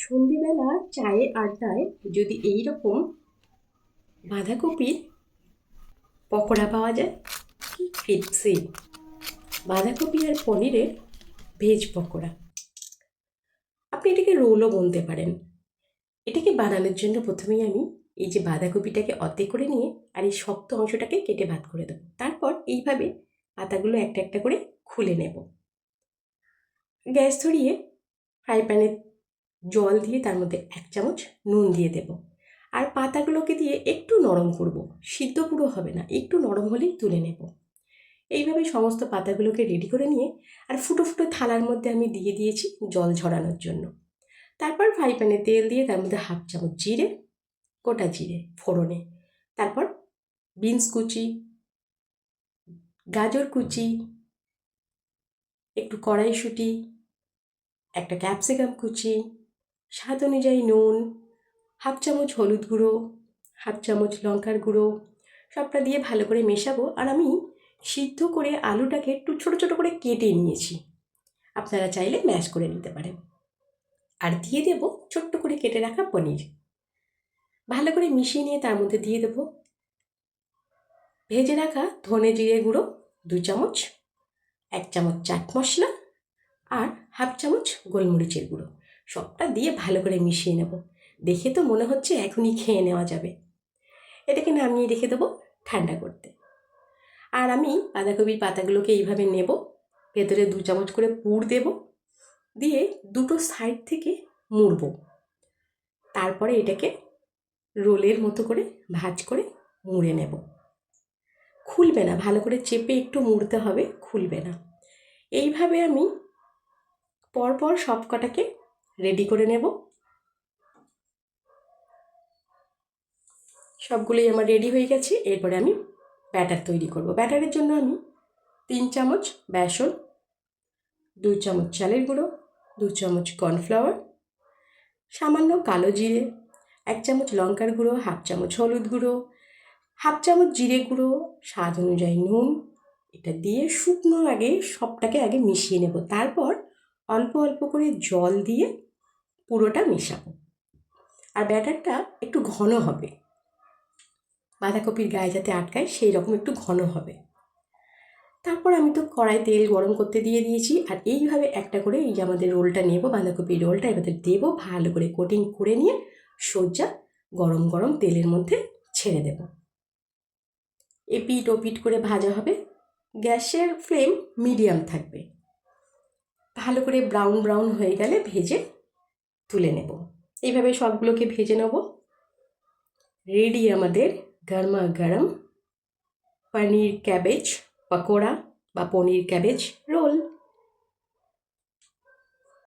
সন্ধেবেলা চায়ে আড্ডায় যদি এই রকম বাঁধাকপির পকোড়া পাওয়া যায়, কি ক্রিপসি! বাঁধাকপি আর পনিরের ভেজ পকোড়া। আপনি এটাকে রোলও বলতে পারেন। এটাকে বানানোর জন্য প্রথমেই আমি এই যে বাঁধাকপিটাকে অর্ধেক করে নিয়ে আর এই শক্ত অংশটাকে কেটে ভাগ করে দেবো। তারপর এইভাবে পাতাগুলো একটা একটা করে খুলে নেব। গ্যাস ধরিয়ে ফ্রাই প্যানে জল দিয়ে তার মধ্যে 1 চামচ নুন দিয়ে দেব। আর পাতাগুলোকে দিয়ে একটু নরম করব, সিদ্ধ পুরো হবে না, একটু নরম হলেই তুলে নেব। এইভাবে সমস্ত পাতাগুলোকে রেডি করে নিয়ে আর ফুটো ফুটো থালার মধ্যে আমি দিয়ে দিয়েছি জল ঝরানোর জন্য। তারপর ফ্রাই প্যানে তেল দিয়ে তার মধ্যে 1/2 চামচ জিরে, গোটা জিরে ফোড়নে, তারপর বিনস কুচি, গাজর কুচি, একটু কড়াইশুঁটি, একটা ক্যাপসিকাম কুচি, স্বাদ অনুযায়ী নুন, 1/2 চামচ হলুদ গুঁড়ো, 1/2 চামচ লঙ্কার গুঁড়ো, সবটা দিয়ে ভালো করে মেশাবো। আর আমি সিদ্ধ করে আলুটাকে একটু ছোটো ছোটো করে কেটে নিয়েছি, আপনারা চাইলে ম্যাশ করে নিতে পারেন। আর দিয়ে দেব ছোট্ট করে কেটে রাখা পনির। ভালো করে মিশিয়ে নিয়ে তার মধ্যে দিয়ে দেবো ভেজে রাখা ধনে জিরে গুঁড়ো 2 চামচ, 1 চামচ চাট মশলা আর 1/2 চামচ গোলমরিচের গুঁড়ো। সবটা দিয়ে ভালো করে মিশিয়ে নেব। দেখে তো মনে হচ্ছে এখনই খেয়ে নেওয়া যাবে। এটাকে নামিয়ে রেখে দেবো ঠান্ডা করতে। আর আমি বাঁধাকপির পাতাগুলোকে এইভাবে নেব, ভেতরে 2 চামচ করে পুর দেব, দিয়ে দুটো সাইড থেকে মুড়ব। তারপরে এটাকে রোলের মতো করে ভাঁজ করে মুড়ে নেব। খুলবে না, ভালো করে চেপে একটু মুড়তে হবে, খুলবে না। এইভাবে আমি পরপর সব কটাকে রেডি করে নেব। সবগুলোই আমার রেডি হয়ে গেছে। এরপরে আমি ব্যাটার তৈরি করব। ব্যাটারের জন্য আমি 3 চামচ বেসন, 2 চামচ চালের গুঁড়ো, 2 চামচ কর্নফ্লাওয়ার, সামান্য কালো জিরে, 1 চামচ লঙ্কার গুঁড়ো, 1/2 চামচ হলুদ গুঁড়ো, 1/2 চামচ জিরে গুঁড়ো, স্বাদ অনুযায়ী নুন, এটা দিয়ে শুকনো সবটাকে আগে মিশিয়ে নেব। তারপর অল্প অল্প করে জল দিয়ে পুরোটা মেশাবো। আর ব্যাটারটা একটু ঘন হবে, বাঁধাকপির গায়ে যাতে আটকায় সেই রকম একটু ঘন হবে। তারপর আমি তো কড়াই তেল গরম করতে দিয়ে দিয়েছি। আর এইভাবে একটা করে এই যে আমাদের রোলটা নেব, বাঁধাকপির রোলটা এবার দেবো, ভালো করে কোটিং করে নিয়ে সোজা গরম গরম তেলের মধ্যে ছেড়ে দেব। এপিট ওপিট করে ভাজা হবে। গ্যাসের ফ্লেম মিডিয়াম থাকবে। ভালো করে ব্রাউন ব্রাউন হয়ে গেলে ভেজে তুলে নেব। এইভাবে সবগুলোকে ভেজে নেব। রেডি আমাদের গরমা গরম পনির ক্যাবেজ পকোড়া বা পনির ক্যাবেজ রোল।